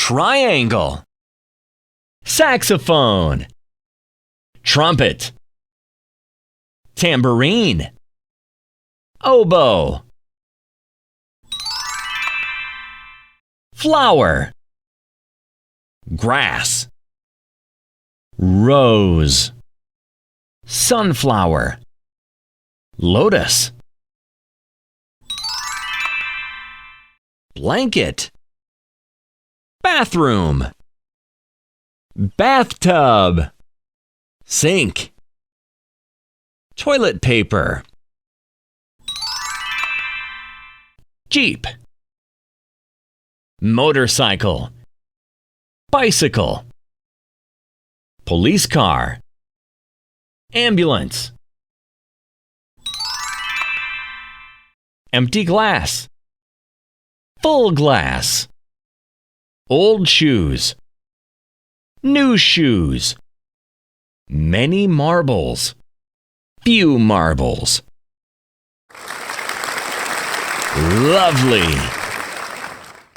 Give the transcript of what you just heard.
triangle, saxophone, trumpet, tambourine, oboe, flower, grass, rose, sunflower, lotus, blanket, bathroom, bathtub, sink, toilet paper, Jeep, motorcycle, bicycle, police car, ambulance, empty glass, full glass, old shoes, new shoes, many marbles, few marbles. Lovely!